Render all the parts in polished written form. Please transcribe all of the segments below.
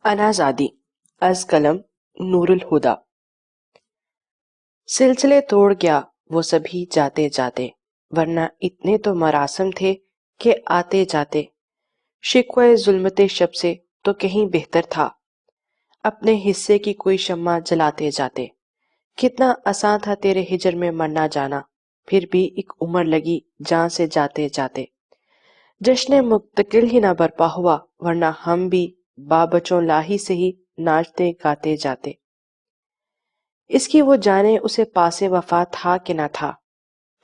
انازادی از قلم نور الہدا۔ سلسلے توڑ گیا وہ سبھی جاتے جاتے، ورنہ اتنے تو مراسم تھے کہ آتے جاتے۔ شکوہ ظلمت شب سے تو کہیں بہتر تھا، اپنے حصے کی کوئی شمع جلاتے جاتے۔ کتنا آسان تھا تیرے ہجر میں مرنا جانا، پھر بھی ایک عمر لگی جان سے جاتے جاتے۔ جشن مستقل ہی نہ برپا ہوا، ورنہ ہم بھی بابچوں لاہی سے ہی ناچتے گاتے جاتے۔ اس کی وہ جانے اسے پاس وفا تھا کہ نہ تھا،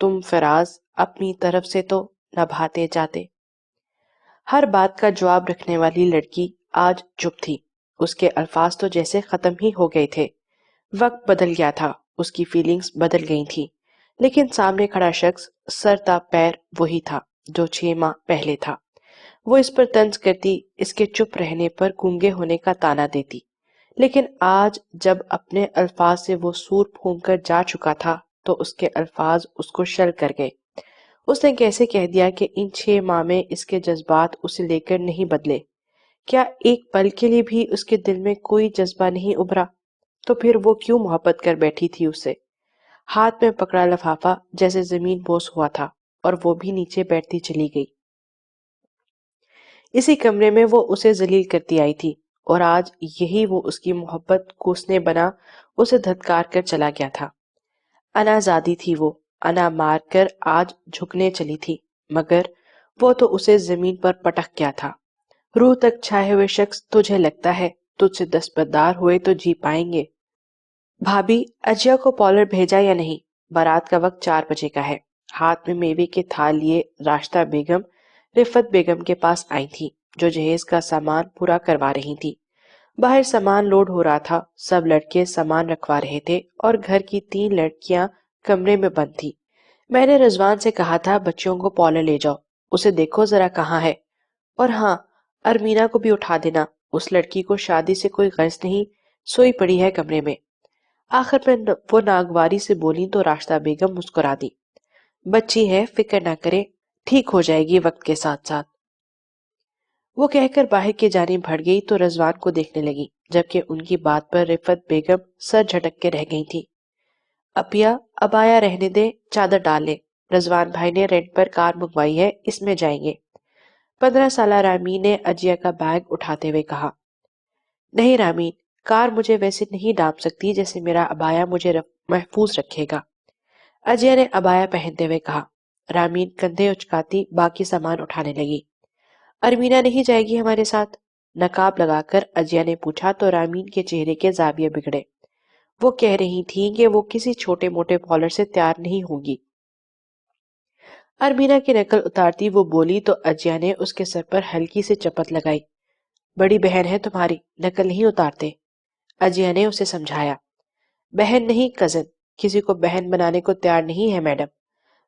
تم فراز اپنی طرف سے تو نبھاتے جاتے۔ ہر بات کا جواب رکھنے والی لڑکی آج چپ تھی، اس کے الفاظ تو جیسے ختم ہی ہو گئے تھے۔ وقت بدل گیا تھا، اس کی فیلنگز بدل گئی تھی، لیکن سامنے کھڑا شخص سر تا پیر وہی تھا جو 6 ماہ پہلے تھا۔ وہ اس پر طنز کرتی، اس کے چپ رہنے پر گونگے ہونے کا طعنہ دیتی، لیکن آج جب اپنے الفاظ سے وہ سور پھونک کر جا چکا تھا تو اس کے الفاظ اس کو شل کر گئے۔ اس نے کیسے کہہ دیا کہ ان 6 ماہ میں اس کے جذبات اسے لے کر نہیں بدلے؟ کیا ایک پل کے لیے بھی اس کے دل میں کوئی جذبہ نہیں ابھرا؟ تو پھر وہ کیوں محبت کر بیٹھی تھی اس سے؟ ہاتھ میں پکڑا لفافہ جیسے زمین بوس ہوا تھا، اور وہ بھی نیچے بیٹھتی چلی گئی۔ اسی کمرے میں وہ اسے ذلیل کرتی آئی تھی، اور آج یہی وہ اس کی محبت کوسنے بنا اسے دھتکار کر چلا گیا تھا۔ انا زادی تھی وہ، انا مار کر آج جھکنے چلی تھی، مگر وہ تو اسے زمین پر پٹک گیا تھا۔ روح تک چھائے ہوئے شخص تجھے لگتا ہے تجھ سے دستبردار ہوئے تو جی پائیں گے؟ بھابی، اجیا کو پارلر بھیجا یا نہیں؟ بارات کا وقت 4 بجے کا ہے۔ ہاتھ میں میوے کے تھال لیے راشدہ بیگم رفت بیگم کے پاس آئی تھی، جو جہیز کا سامان پورا کروا رہی تھی۔ باہر سامان لوڈ ہو رہا تھا، سب لڑکے سامان رکھوا رہے تھے، اور گھر کی 3 لڑکیاں کمرے میں بند تھی۔ میں نے رضوان سے کہا تھا بچیوں کو پارلر لے جاؤ، اسے دیکھو ذرا کہاں ہے، اور ہاں، ارمینا کو بھی اٹھا دینا، اس لڑکی کو شادی سے کوئی غرض نہیں، سوئی پڑی ہے کمرے میں۔ آخر میں وہ ناگواری سے بولی تو راشدہ بیگم مسکرا دی۔ بچی ہے، فکر نہ کرے، ٹھیک ہو جائے گی وقت کے ساتھ ساتھ۔ وہ کہہ کر باہر کی جانب بڑھ گئی تو رضوان کو دیکھنے لگی، جبکہ ان کی بات پر رفت بیگم سر جھٹک کے رہ گئی تھی۔ اپیا، اب آیا رہنے دے، چادر ڈال لے، رضوان بھائی نے رینٹ پر کار منگوائی ہے، اس میں جائیں گے۔ 15 سالہ رامین نے اجیا کا بیگ اٹھاتے ہوئے کہا۔ نہیں رامین، کار مجھے ویسے نہیں ڈانپ سکتی جیسے میرا ابایا مجھے محفوظ رکھے گا، اجیا نے ابایا پہنتے ہوئے کہا۔ رامین کندھے اچکاتی باقی سامان اٹھانے لگی۔ ارمینا نہیں جائے گی ہمارے ساتھ؟ نقاب لگا کر اجیا نے پوچھا تو رامین کے چہرے کے زاویے بگڑے۔ وہ کہہ رہی تھی کہ وہ کسی چھوٹے موٹے پارلر سے تیار نہیں ہوگی۔ ارمینا کی نقل اتارتی وہ بولی تو اجیا نے اس کے سر پر ہلکی سے چپت لگائی۔ بڑی بہن ہے تمہاری، نقل نہیں اتارتے، اجیا نے اسے سمجھایا۔ بہن نہیں، کزن، کسی کو بہن بنانے کو تیار نہیں ہے میڈم۔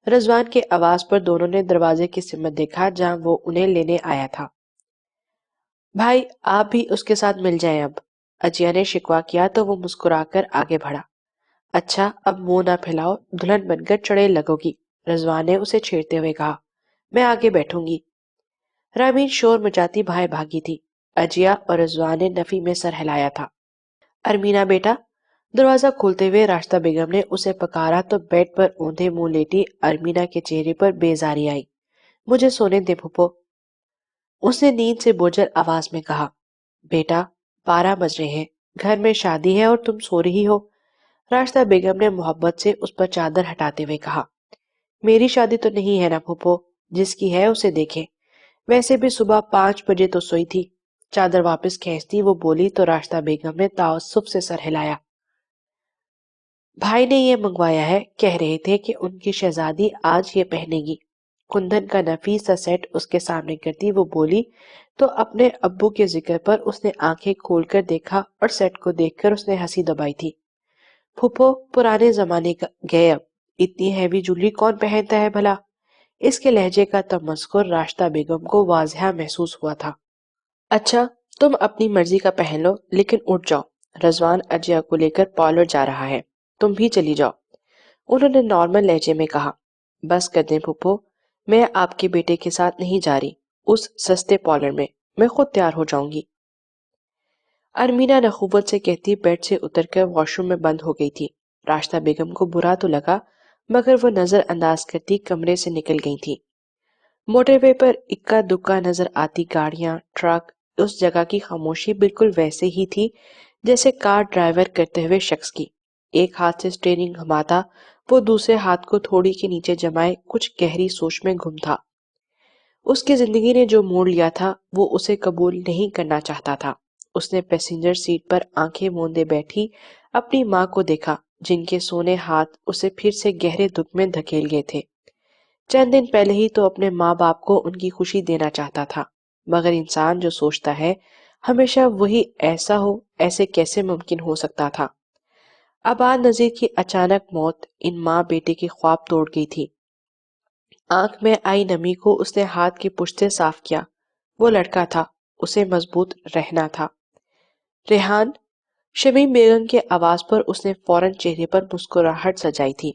رضوان کے آواز پر دونوں نے دروازے کی سمت دیکھا جہاں وہ انہیں لینے آیا تھا۔ بھائی، آپ بھی اس کے ساتھ مل جائیں اب، اجیا نے شکوہ کیا تو وہ مسکرا کر آگے بڑھا۔ اچھا، اب منہ نہ پھیلاؤ، دلہن بن کر چڑیل لگو گی، رضوان نے اسے چھیڑتے ہوئے کہا۔ میں آگے بیٹھوں گی۔ رامین شور مچاتی باہر بھاگی تھی۔ اجیا اور رضوان نے نفی میں سر ہلایا تھا۔ ارمینا بیٹا، دروازہ کھولتے ہوئے راشدہ بیگم نے اسے پکارا تو بیڈ پر اوندھے منہ لیٹی ارمینا کے چہرے پر بیزاری آئی۔ مجھے سونے دے پھپھو، اس نے نیند سے بوجھل آواز میں کہا۔ بیٹا، 12 بج رہے ہیں، گھر میں شادی ہے اور تم سو رہی ہو، راشدہ بیگم نے محبت سے اس پر چادر ہٹاتے ہوئے کہا۔ میری شادی تو نہیں ہے نا پھپھو، جس کی ہے اسے دیکھیں، ویسے بھی صبح 5 بجے تو سوئی تھی۔ چادر واپس کھینچتی وہ بولی تو راشدہ بیگم نے تعصب سے سر ہلایا۔ بھائی نے یہ منگوایا ہے، کہہ رہے تھے کہ ان کی شہزادی آج یہ پہنے گی۔ کندن کا نفیس سا سیٹ اس کے سامنے کرتی وہ بولی تو اپنے ابو کے ذکر پر اس نے آنکھیں کھول کر دیکھا اور سیٹ کو دیکھ کر اس نے ہنسی دبائی تھی۔ پھپھو، پرانے زمانے کا گئے اب، اتنی ہیوی جولی کون پہنتا ہے بھلا؟ اس کے لہجے کا تمسخر راشدہ بیگم کو واضح محسوس ہوا تھا۔ اچھا، تم اپنی مرضی کا پہن لو، لیکن اٹھ جاؤ، رضوان اجیا کو لے کر پارلر جا رہا ہے، تم بھی چلی جاؤ، انہوں نے نارمل لہجے میں کہا۔ بس کر دیں پھپھو، میں آپ کے بیٹے کے ساتھ نہیں جا رہی اس سستے پارلر میں خود تیار ہو جاؤں گی۔ ارمینا نخوت سے کہتی بیڈ سے اتر کر واش روم میں بند ہو گئی تھی۔ راشدہ بیگم کو برا تو لگا، مگر وہ نظر انداز کرتی کمرے سے نکل گئی تھی۔ موٹر وے پر اکا دکا نظر آتی گاڑیاں، ٹرک، اس جگہ کی خاموشی بالکل ویسے ہی تھی جیسے کار ڈرائیور کرتے ہوئے شخص کی۔ ایک ہاتھ سے سٹیئرنگ گھماتا، وہ دوسرے ہاتھ کو تھوڑی کے نیچے جمائے کچھ گہری سوچ میں گم تھا۔ اس کی زندگی نے جو موڑ لیا تھا وہ اسے قبول نہیں کرنا چاہتا تھا۔ اس نے پیسنجر سیٹ پر آنکھیں موندے بیٹھی اپنی ماں کو دیکھا، جن کے سونے ہاتھ اسے پھر سے گہرے دکھ میں دھکیل گئے تھے۔ چند دن پہلے ہی تو اپنے ماں باپ کو ان کی خوشی دینا چاہتا تھا، مگر انسان جو سوچتا ہے ہمیشہ وہی ایسا ہو، ایسے کیسے ممکن ہو سکتا تھا؟ آباد نذیر کی اچانک موت ان ماں بیٹے کے خواب توڑ گئی تھی۔ آنکھ میں آئی نمی کو اس نے ہاتھ کی پشت سے صاف کیا۔ وہ لڑکا تھا، اسے مضبوط رہنا تھا۔ ریحان، شمیم بیگم کے آواز پر اس نے فوراً چہرے پر مسکراہٹ سجائی تھی۔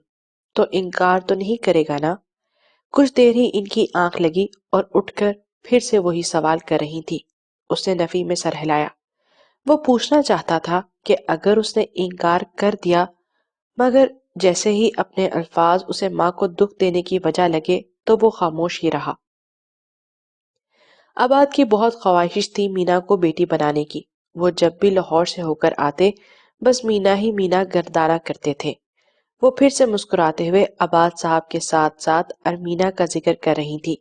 تو انکار تو نہیں کرے گا نا؟ کچھ دیر ہی ان کی آنکھ لگی اور اٹھ کر پھر سے وہی سوال کر رہی تھی۔ اس نے نفی میں سر ہلایا۔ وہ پوچھنا چاہتا تھا کہ اگر اس نے انکار کر دیا، مگر جیسے ہی اپنے الفاظ اسے ماں کو دکھ دینے کی وجہ لگے تو وہ خاموش ہی رہا۔ آباد کی بہت خواہش تھی مینا کو بیٹی بنانے کی۔ وہ جب بھی لاہور سے ہو کر آتے بس مینا ہی مینا گردانا کرتے تھے۔ وہ پھر سے مسکراتے ہوئے آباد صاحب کے ساتھ ساتھ ارمینا کا ذکر کر رہی تھی۔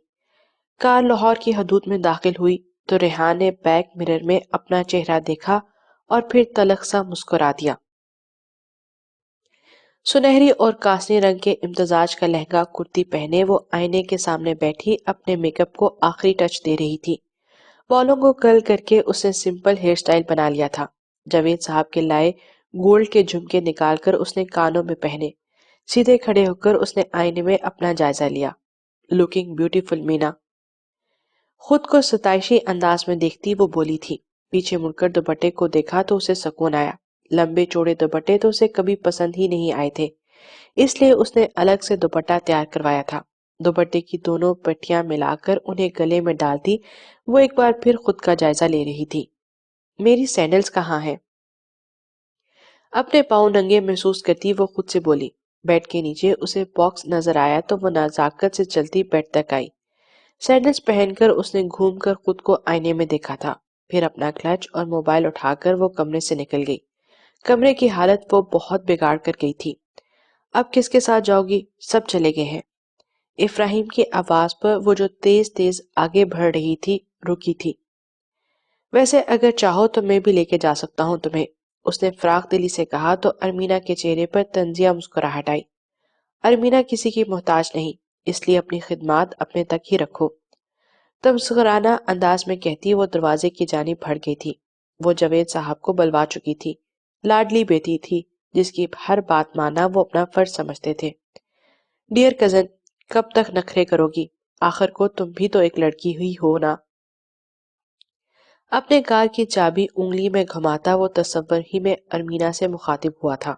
کار لاہور کی حدود میں داخل ہوئی تو ریحان نے بیک مرر میں اپنا چہرہ دیکھا اور پھر تلخ سا مسکرا دیا۔ سنہری اور کاسنی رنگ کے امتزاج کا لہنگا کرتی پہنے وہ آئینے کے سامنے بیٹھی اپنے میک اپ کو آخری ٹچ دے رہی تھی۔ بالوں کو کرل کر کے اس نے سمپل ہیئر سٹائل بنا لیا تھا۔ جاوید صاحب کے لائے گولڈ کے جھمکے نکال کر اس نے کانوں میں پہنے۔ سیدھے کھڑے ہو کر اس نے آئینے میں اپنا جائزہ لیا۔ لوکنگ بیوٹیفل مینا۔ خود کو ستائشی انداز میں دیکھتی وہ بولی تھی۔ پیچھے مڑ کر دوپٹے کو دیکھا تو اسے سکون آیا۔ لمبے چوڑے دوپٹے تو اسے کبھی پسند ہی نہیں آئے تھے، اس لیے اس نے الگ سے دوپٹہ تیار کروایا تھا۔ دوپٹے کی دونوں پٹیاں ملا کر انہیں گلے میں ڈالتی وہ ایک بار پھر خود کا جائزہ لے رہی تھی۔ میری سینڈلز کہاں ہیں؟ اپنے پاؤں ننگے محسوس کرتی وہ خود سے بولی۔ بیڈ کے نیچے اسے باکس نظر آیا تو وہ نزاکت سے چلتی بیڈ تک آئی۔ سینڈلز پہن کر اس نے گھوم کر خود کو آئینے میں دیکھا تھا، پھر اپنا کلچ اور موبائل اٹھا کر وہ کمرے سے نکل گئی۔ کمرے کی حالت وہ بہت بگاڑ کر گئی تھی۔ اب کس کے ساتھ جاؤ گی؟ سب چلے گئے ہیں۔ افراہیم کی آواز پر وہ جو تیز تیز آگے بڑھ رہی تھی رکی تھی۔ ویسے اگر چاہو تو میں بھی لے کے جا سکتا ہوں تمہیں، اس نے فراخ دلی سے کہا تو ارمینا کے چہرے پر طنزیہ مسکراہٹ آئی۔ ارمینا کسی کی محتاج نہیں، اس لیے اپنی خدمات اپنے تک ہی رکھو، تمسخرانہ انداز میں کہتی وہ دروازے کی جانب بڑھ گئی تھی۔ وہ جاوید صاحب کو بلوا چکی تھی، لاڈلی بیٹی تھی جس کی ہر بات ماننا وہ اپنا فرض سمجھتے تھے۔ ڈیئر کزن، کب تک نخرے کرو گی؟ آخر کو تم بھی تو ایک لڑکی ہوئی ہو نا۔ اپنے کار کی چابی انگلی میں گھماتا وہ تصور ہی میں ارمینا سے مخاطب ہوا تھا۔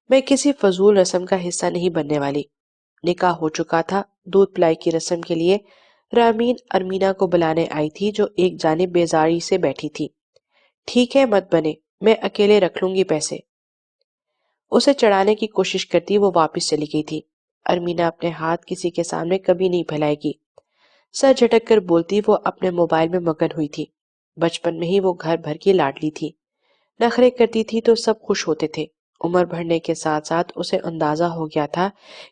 میں کسی فضول رسم کا حصہ نہیں بننے والی۔ نکاح ہو چکا تھا۔ دودھ پلائی کی رسم کے لیے رامین ارمینا کو بلانے آئی تھی جو ایک جانب بیزاری سے بیٹھی تھی۔ ٹھیک ہے مت بنے، میں اکیلے رکھ لوں گی پیسے۔ اسے چڑھانے کی کوشش کرتی وہ واپس چلی گئی تھی۔ ارمینا اپنے ہاتھ کسی کے سامنے کبھی نہیں پھیلائے گی، سر جھٹک کر بولتی وہ اپنے موبائل میں مگن ہوئی تھی۔ بچپن میں ہی وہ گھر بھر کی لاڈلی تھی، نخرے کرتی تھی تو سب خوش ہوتے تھے۔ عمر بڑھنے کے ساتھ ساتھ اسے اندازہ ہو گیا تھا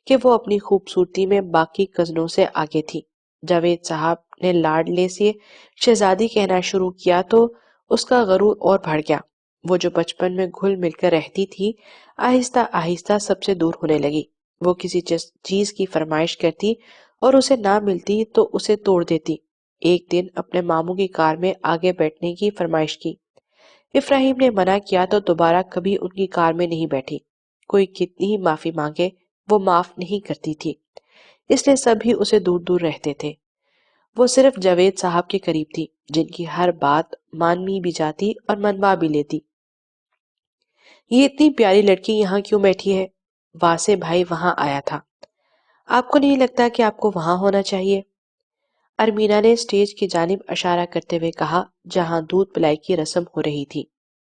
کہ وہ اپنی خوبصورتی میں باقی کزنوں سے آگے تھی۔ جاوید صاحب نے لاڈلے سے شہزادی کہنا شروع کیا تو اس کا غرور اور بڑھ گیا۔ وہ جو بچپن میں گھل مل کر رہتی تھی آہستہ آہستہ سب سے دور ہونے لگی۔ وہ کسی چیز کی فرمائش کرتی اور اسے نہ ملتی تو اسے توڑ دیتی۔ ایک دن اپنے ماموں کی کار میں آگے بیٹھنے کی فرمائش کی۔ افراہیم نے منع کیا تو دوبارہ کبھی ان کی کار میں نہیں بیٹھی۔ کوئی کتنی ہی معافی مانگے وہ معاف نہیں کرتی تھی، اس لیے سبھی اسے دور دور رہتے تھے۔ وہ صرف جاوید صاحب کے قریب تھی جن کی ہر بات ماننی بھی جاتی اور منوا بھی لیتی۔ یہ اتنی پیاری لڑکی یہاں کیوں بیٹھی ہے؟ واسے بھائی وہاں آیا تھا۔ آپ کو نہیں لگتا کہ آپ کو وہاں ہونا چاہیے؟ ارمینا نے اسٹیج کی جانب اشارہ کرتے ہوئے کہا جہاں دودھ پلائی کی رسم ہو رہی تھی۔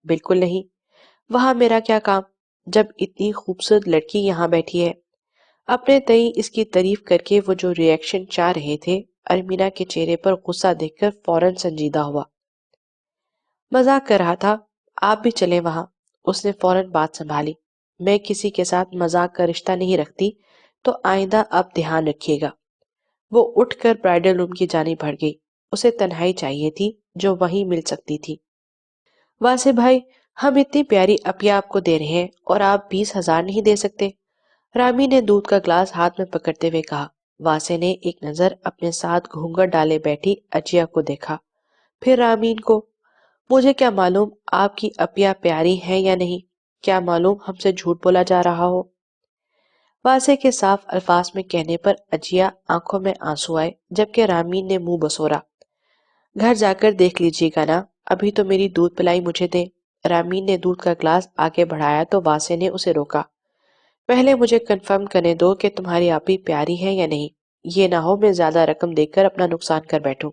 بالکل نہیں، وہاں میرا کیا کام جب اتنی خوبصورت لڑکی یہاں بیٹھی ہے؟ اپنے تئیں اس کی تعریف کر کے وہ جو ری ایکشن چاہ رہے تھے، ارمینا کے چہرے پر غصہ دیکھ کر فوراً سنجیدہ ہوا۔ مذاق کر رہا تھا، آپ بھی چلیں وہاں۔ اس نے فوراً بات سنبھالی، میں کسی کے ساتھ مذاق کا رشتہ نہیں رکھتی، تو آئندہ اب دھیان رکھیے گا۔ وہ اٹھ کر برائڈل روم کی جانب بڑھ گئی۔ اسے تنہائی چاہیے تھی جو وہیں مل سکتی تھی۔ واسے بھائی، ہم اتنی پیاری اپیا آپ کو دے رہے ہیں اور آپ 20,000 نہیں دے سکتے؟ رامی نے دودھ کا گلاس ہاتھ میں پکڑتے ہوئے کہا۔ واسے نے ایک نظر اپنے ساتھ گھونگھٹ ڈالے بیٹھی اجیا کو دیکھا، پھر رامین کو۔ مجھے کیا معلوم آپ کی اپیا پیاری ہے یا نہیں، کیا معلوم ہم سے جھوٹ بولا جا رہا ہو۔ واسے کے صاف الفاظ میں کہنے پر اجیا آنکھوں میں آنسو آئے، جبکہ رامین نے منہ بسورا۔ گھر جا کر دیکھ لیجیے گا نا، ابھی تو میری دودھ پلائی مجھے دیں۔ رامین نے دودھ کا گلاس آگے بڑھایا تو واسے نے اسے روکا۔ پہلے مجھے کنفرم کرنے دو کہ تمہاری آپی پیاری ہے یا نہیں، یہ نہ ہو میں زیادہ رقم دے کر اپنا نقصان کر بیٹھوں۔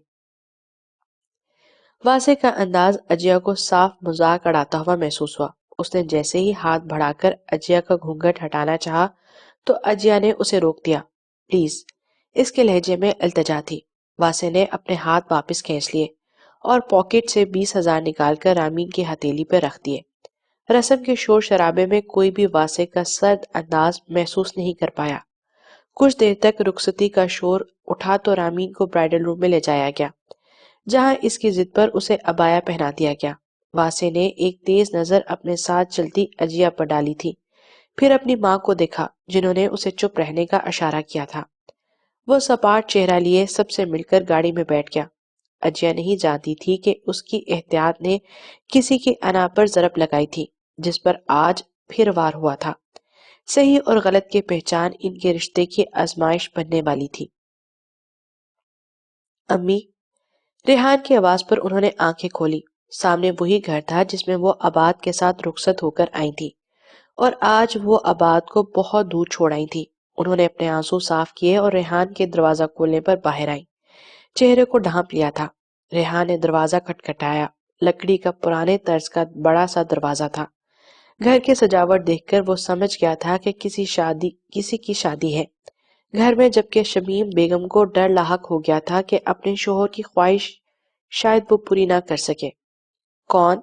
واسے کا انداز اجیا کو صاف مذاق اڑاتا ہوا محسوس ہوا۔ اس نے جیسے ہی ہاتھ بڑھا کر اجیا کا گھونگھٹ ہٹانا چاہا تو اجیا نے اسے روک دیا۔ پلیز، اس کے لہجے میں التجا تھی۔ واسے نے اپنے ہاتھ واپس کھینچ لیے اور پاکٹ سے 20,000 نکال کر رامین کی ہتھیلی پر رکھ دیے۔ رسم کے شور شرابے میں کوئی بھی واسے کا سرد انداز محسوس نہیں کر پایا۔ کچھ دیر تک رخصتی کا شور اٹھا تو رامین کو برائڈل روم میں لے جایا گیا، جہاں اس کی ضد پر اسے عبایا پہنا دیا گیا۔ واسے نے ایک تیز نظر اپنے ساتھ چلتی اجیا پر ڈالی تھی، پھر اپنی ماں کو دیکھا جنہوں نے اسے چپ رہنے کا اشارہ کیا تھا۔ وہ سپاٹ چہرہ لیے سب سے مل کر گاڑی میں بیٹھ گیا۔ اجیا نہیں جانتی تھی کہ اس کی احتیاط نے کسی کی انا پر ضرب لگائی تھی، جس پر آج پھر وار ہوا تھا۔ صحیح اور غلط کی پہچان ان کے رشتے کی آزمائش بننے والی تھی۔ امی، ریحان کی آواز پر انہوں نے آنکھیں کھولی۔ سامنے وہی گھر تھا جس میں وہ عباد کے ساتھ رخصت ہو کر آئی تھی، اور آج وہ عباد کو بہت دور چھوڑ آئی تھی۔ انہوں نے اپنے آنسو صاف کیے اور ریحان کے دروازہ کھولنے پر باہر آئی۔ چہرے کو ڈھانپ لیا تھا۔ ریحان نے دروازہ کھٹکھٹایا۔ لکڑی کا پرانے طرز کا بڑا سا دروازہ تھا۔ گھر کی سجاوٹ دیکھ کر وہ سمجھ گیا تھا کہ کسی کی شادی ہے گھر میں، جبکہ شمیم بیگم کو ڈر لاحق ہو گیا تھا کہ اپنے شوہر کی خواہش شاید وہ پوری نہ کر سکے۔ کون؟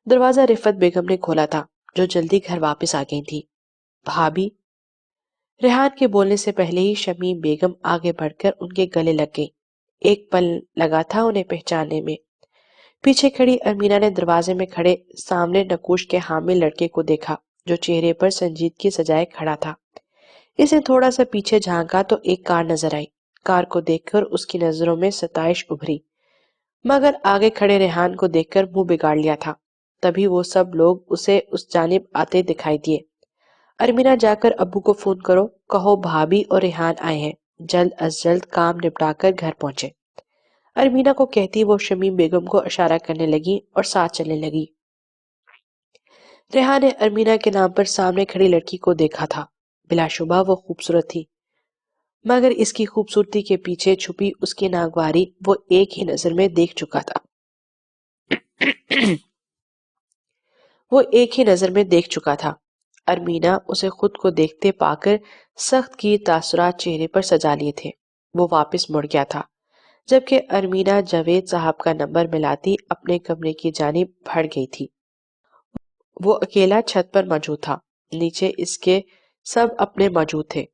دروازہ رفت بیگم نے کھولا تھا، جو جلدی گھر واپس آ گئی تھی۔ بھابھی؟ ریحان کے بولنے سے پہلے ہی شمیم بیگم آگے بڑھ کر ان کے گلے لگ گئی۔ ایک پل لگا تھا انہیں پہچاننے میں۔ پیچھے کھڑی ارمینا نے دروازے میں کھڑے سامنے نقوش کے حامل لڑکے کو دیکھا، جو چہرے پر سنجیدگی سجائے کھڑا تھا۔ اس نے تھوڑا سا پیچھے جھانکا تو ایک کار نظر آئی۔ کار کو دیکھ کر اس کی نظروں میں ستائش ابھری، مگر آگے کھڑے ریحان کو دیکھ کر منہ بگاڑ لیا تھا۔ تبھی وہ سب لوگ اسے اس جانب آتے دکھائی دیے۔ ارمینا، جا کر ابو کو فون کرو، کہو بھابھی اور ریحان آئے ہیں، جلد از جلد کام نپٹا کر گھر پہنچے۔ ارمینا کو کہتی وہ شمیم بیگم کو اشارہ کرنے لگی اور ساتھ چلنے لگی۔ ریحان نے ارمینا کے نام پر سامنے کھڑی لڑکی کو دیکھا تھا۔ بلا شبہ وہ خوبصورت تھی، مگر اس کی خوبصورتی کے پیچھے چھپی اس کی ناگواری وہ ایک ہی نظر میں دیکھ چکا تھا۔ ارمینا اسے خود کو دیکھتے پا کر سخت کی تاثرات چہرے پر سجا لیے تھے۔ وہ واپس مڑ گیا تھا، جبکہ ارمینا جاوید صاحب کا نمبر ملاتی اپنے کمرے کی جانب بڑھ گئی تھی۔ وہ اکیلا چھت پر موجود تھا، نیچے اس کے سب اپنے موجود تھے،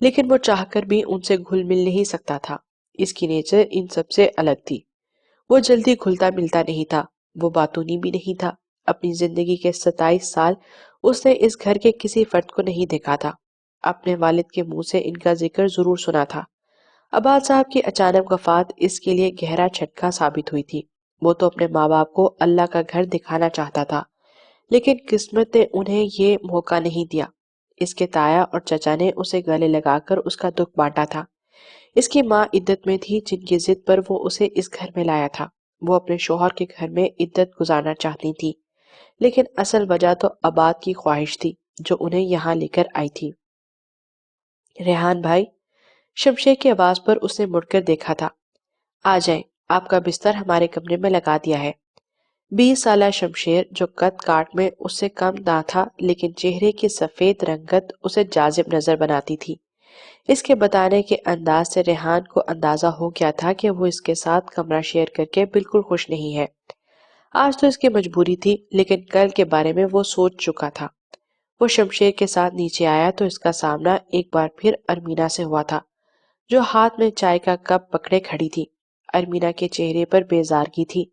لیکن وہ چاہ کر بھی ان سے گھل مل نہیں سکتا تھا۔ اس کی نیچر ان سب سے الگ تھی۔ وہ جلدی گھلتا ملتا نہیں تھا، وہ باتونی بھی نہیں تھا۔ اپنی زندگی کے 27 سال اس نے اس گھر کے کسی فرد کو نہیں دیکھا تھا۔ اپنے والد کے منہ سے ان کا ذکر ضرور سنا تھا۔ عباد صاحب کی اچانک وفات اس کے لیے گہرا جھٹکا ثابت ہوئی تھی۔ وہ تو اپنے ماں باپ کو اللہ کا گھر دکھانا چاہتا تھا، لیکن قسمت نے انہیں یہ موقع نہیں دیا۔ اس کے تایا اور چچا نے اسے گلے لگا کر اس کا دکھ بانٹا تھا۔ اس کی ماں عدت میں تھی، جن کی ضد پر وہ اسے اس گھر میں لایا تھا۔ وہ اپنے شوہر کے گھر میں عدت گزارنا چاہتی تھی، لیکن اصل وجہ تو عباد کی خواہش تھی جو انہیں یہاں لے کر آئی تھی۔ ریحان بھائی، شمشیر کی آواز پر اس نے مڑ کر دیکھا تھا۔ آ جائیں، آپ کا بستر ہمارے کمرے میں لگا دیا ہے۔ 20 سالہ شمشیر جو قد کاٹ میں اس سے کم نہ تھا لیکن چہرے کی سفید رنگت اسے جاذب نظر بناتی تھی۔ اس کے بتانے کے انداز سے ریحان کو اندازہ ہو گیا تھا کہ وہ اس کے ساتھ کمرہ شیئر کر کے بالکل خوش نہیں ہے۔ آج تو اس کی مجبوری تھی لیکن کل کے بارے میں وہ سوچ چکا تھا۔ وہ شمشیر کے ساتھ نیچے آیا تو اس کا سامنا ایک بار پھر ارمینا سے ہوا تھا، جو ہاتھ میں چائے کا کپ پکڑے کھڑی تھی۔ ارمینا کے چہرے پر بیزارگی تھی،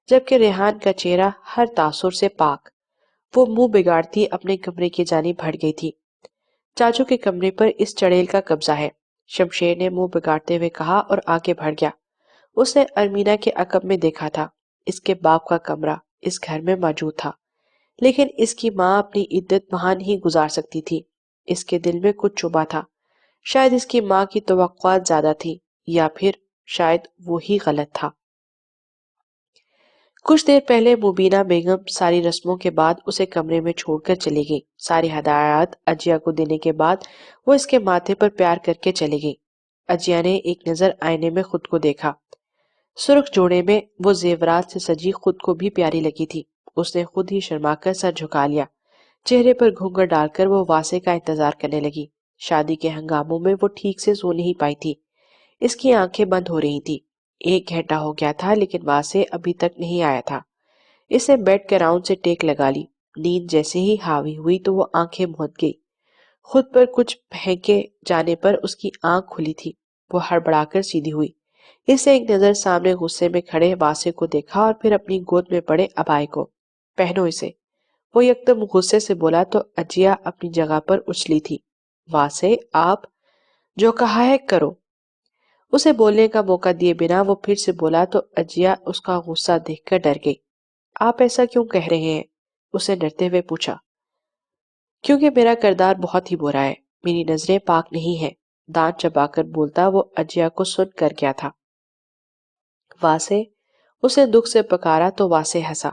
جبکہ ریحان کا چہرہ ہر تاثر سے پاک۔ وہ منہ بگاڑتی اپنے کمرے کی جانب بڑھ گئی تھی۔ چاچو کے کمرے پر اس چڑیل کا قبضہ ہے، شمشیر نے منہ بگاڑتے ہوئے کہا اور آگے بڑھ گیا۔ اس نے ارمینا کے عقب میں دیکھا تھا۔ اس کے باپ کا کمرہ اس گھر میں موجود تھا، لیکن اس کی ماں اپنی عدت وہاں نہیں گزار سکتی تھی۔ اس کے دل میں کچھ چبھا تھا۔ شاید اس کی ماں کی توقعات زیادہ تھی، یا پھر شاید وہی غلط تھا۔ کچھ دیر پہلے مبینہ بیگم ساری رسموں کے بعد اسے کمرے میں چھوڑ کر چلی گئی۔ ساری ہدایات اجیا کو دینے کے بعد وہ اس کے ماتھے پر پیار کر کے چلی گئی۔ اجیا نے ایک نظر آئینے میں خود کو دیکھا۔ سرخ جوڑے میں وہ زیورات سے سجی خود کو بھی پیاری لگی تھی۔ اس نے خود ہی شرما کر سر جھکا لیا۔ چہرے پر گھونگھٹ ڈال کر وہ واسے کا انتظار کرنے لگی۔ شادی کے ہنگاموں میں وہ ٹھیک سے سو نہیں پائی تھی۔ اس کی آنکھیں بند ہو رہی تھی۔ 1 گھنٹہ ہو گیا تھا لیکن واسے ابھی تک نہیں آیا تھا۔ اس نے بیڈ کے راؤنڈ سے ٹیک لگا لی۔ نیند جیسے ہی حاوی ہوئی تو وہ آنکھیں موند گئی۔ خود پر کچھ پھینکے جانے پر اس کی آنکھ کھلی تھی۔ وہ ہڑبڑا کر سیدھی ہوئی۔ اس نے ایک نظر سامنے غصے میں کھڑے واسے کو دیکھا اور پھر اپنی گود میں پڑے ابائے کو۔ پہنو اسے، وہ یکدم غصے سے بولا تو اجیا اپنی جگہ پر اچھلی تھی۔ واسے، آپ جو کہا ہے کرو۔ اسے بولنے کا موقع دیے بنا وہ پھر سے بولا تو اجیا اس کا غصہ دیکھ کر ڈر گئی۔ آپ ایسا کیوں کہہ رہے ہیں؟ اسے ڈرتے ہوئے پوچھا۔ کیونکہ میرا کردار بہت ہی برا ہے، میری نظریں پاک نہیں ہیں، دانت چبا کر بولتا وہ اجیا کو سن کر گیا تھا۔ واسے، اسے دکھ سے پکارا تو واسے ہنسا۔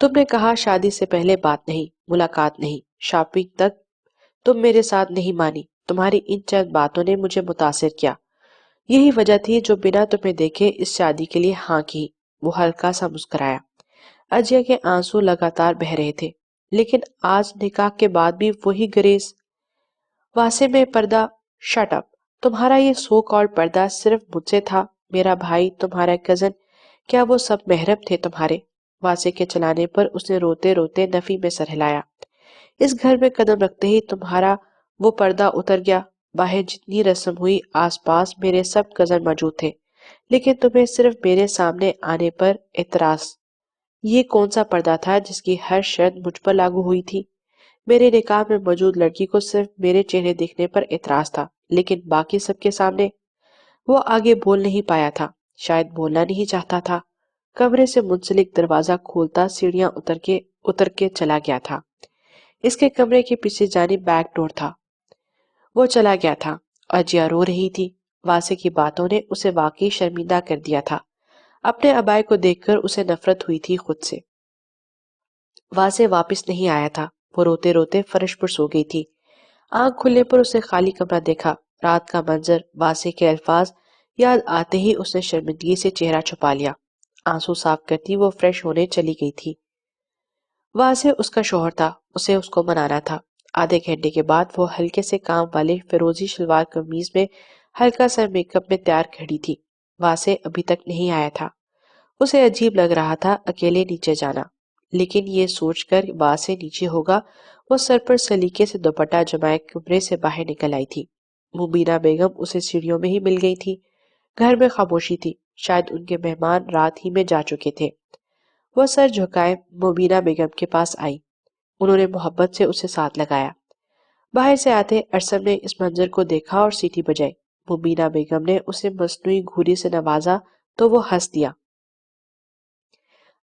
تم نے کہا شادی سے پہلے بات نہیں، ملاقات نہیں، شاپنگ تک تم میرے ساتھ نہیں مانی۔ تمہاری ان چند باتوں نے مجھے متاثر کیا۔ یہی وجہ تھی جو بنا تمہیں دیکھے اس شادی کے لیے ہاں کی۔ وہ ہلکا سا مسکرایا۔ اجیا کے آنسو لگاتار بہہ رہے تھے۔ لیکن آج نکاح کے بعد بھی وہی گریز واسے میں پردہ۔ شٹ اپ، تمہارا یہ سو کال پردہ صرف مجھ سے تھا، میرا بھائی، تمہارا کزن، کیا وہ سب محرم تھے تمہارے؟ واسے کے چلانے پر اس نے روتے روتے نفی میں سر ہلایا۔ اس گھر میں قدم رکھتے ہی تمہارا وہ پردہ اتر گیا۔ باہر جتنی رسم ہوئی آس پاس میرے سب کزن موجود تھے، لیکن تمہیں صرف میرے سامنے آنے پر اعتراض۔ یہ کون سا پردہ تھا جس کی ہر شرط مجھ پر لاگو ہوئی تھی؟ میرے نکاح میں موجود لڑکی کو صرف میرے چہرے دیکھنے پر اعتراض تھا، لیکن باقی سب کے سامنے؟ وہ آگے بول نہیں پایا تھا، شاید بولنا نہیں چاہتا تھا۔ کمرے سے منسلک دروازہ کھولتا سیڑھیاں اتر کے چلا گیا تھا۔ اس کے کمرے کی پچھلی جانب بیک ڈور تھا۔ وہ چلا گیا تھا۔ اجیا رو رہی تھی۔ واسے کی باتوں نے اسے واقعی شرمندہ کر دیا تھا۔ اپنے ابائے کو دیکھ کر اسے نفرت ہوئی تھی خود سے۔ واسے واپس نہیں آیا تھا۔ وہ روتے روتے فرش پر سو گئی تھی۔ آنکھ کھلنے پر اسے خالی کمرہ دیکھا۔ رات کا منظر، واسے کے الفاظ یاد آتے ہی اس نے شرمندگی سے چہرہ چھپا لیا۔ آنسو صاف کرتی وہ فریش ہونے چلی گئی تھی۔ واسے اس کا شوہر تھا، اسے اس کو منانا تھا۔ آدھے گھنٹے کے بعد وہ ہلکے سے کام والے فیروزی شلوار قمیض میں ہلکا سا میک اپ میں تیار کھڑی تھی۔ واسے ابھی تک نہیں آیا تھا۔ اسے عجیب لگ رہا تھا اکیلے نیچے جانا، لیکن یہ سوچ کر واسے نیچے ہوگا، وہ سر پر سلیقے سے دوپٹہ جمائے کمرے سے باہر نکل آئی تھی۔ مبینہ بیگم اسے سیڑھیوں میں ہی مل گئی تھی۔ گھر میں خاموشی تھی، شاید ان کے مہمان رات ہی میں جا چکے تھے۔ وہ سر جھکائے مبینہ بیگم کے پاس آئی۔ انہوں نے محبت سے اسے ساتھ لگایا۔ باہر سے آتے ارسم نے اس منظر کو دیکھا اور سیٹی بجائی۔ مبینہ بیگم نے اسے مصنوعی گھوری سے نوازا تو وہ ہنس دیا۔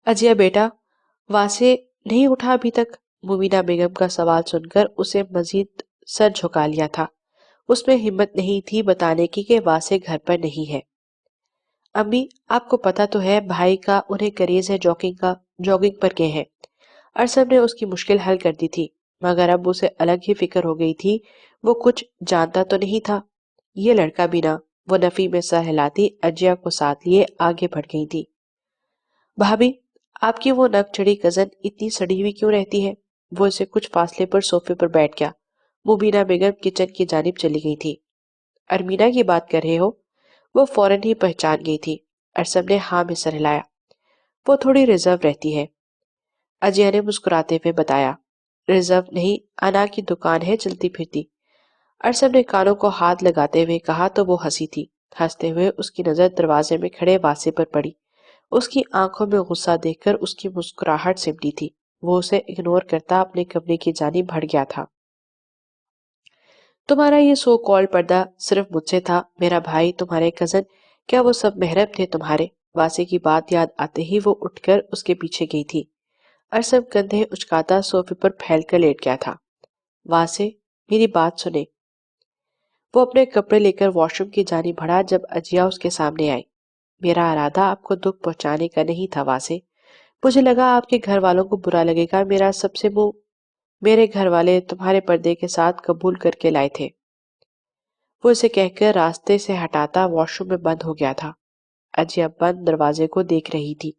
اجیا بیٹا، واسے نہیں اٹھا ابھی تک؟ مبینہ بیگم کا سوال سن کر اسے مزید سر جھکا لیا تھا۔ اس میں ہمت نہیں تھی بتانے کی کہ واسے گھر پر نہیں ہے۔ امی، آپ کو پتا تو ہے بھائی کا انہیں کریز ہے جاگنگ پر گئے ہیں۔ ارسم نے اس کی مشکل حل کر دی تھی، مگر اب اسے الگ ہی فکر ہو گئی تھی۔ وہ کچھ جانتا تو نہیں تھا۔ یہ لڑکا بھی نہ، وہ نفی میں سر ہلاتی اجیا کو ساتھ لیے آگے بڑھ گئی تھی۔ بھابھی، آپ کی وہ نک چڑھی کزن اتنی سڑی ہوئی کیوں رہتی ہے؟ وہ اسے کچھ فاصلے پر صوفے پر بیٹھ گیا۔ مبینہ بیگم کچن کی جانب چلی گئی تھی۔ ارمینا کی بات کر رہے ہو؟ وہ فوراً ہی پہچان گئی تھی۔ ارسم نے ہاں میں سر ہلایا۔ وہ تھوڑی ریزرو رہتی ہے، اجیا نے مسکراتے ہوئے بتایا۔ ریزرو نہیں، انا کی دکان ہے چلتی پھرتی۔ ارسم نے کانوں کو ہاتھ لگاتے ہوئے کہا تو وہ ہنسی تھی۔ ہنستے ہوئے اس کی نظر دروازے میں کھڑے واسے پر پڑی۔ اس کی آنکھوں میں غصہ دیکھ کر اس کی مسکراہٹ سمٹی تھی۔ وہ اسے اگنور کرتا اپنے کمرے کی جانب بڑھ گیا تھا۔ تمہارا یہ سو کال پردہ صرف مجھ سے تھا، میرا بھائی، تمہارے کزن، کیا وہ سب محرم تھے تمہارے؟ واسے کی بات یاد آتے ہی وہ اٹھ کر اس کے پیچھے گئی تھی۔ ارسم کندھے اچکاتا صوفے پر پھیل کر لیٹ گیا تھا۔ واسے، میری بات سنے۔ وہ اپنے کپڑے لے کر واش روم کی جانب بڑھا جب اجیا اس کے سامنے آئی۔ میرا ارادہ آپ کو دکھ پہنچانے کا نہیں تھا واسے، مجھے لگا آپ کے گھر والوں کو برا لگے گا، میرے گھر والے تمہارے پردے کے ساتھ قبول کر کے لائے تھے۔ وہ اسے کہہ کر راستے سے ہٹاتا واش روم میں بند ہو گیا تھا۔ اجیا بند دروازے کو دیکھ رہی تھی۔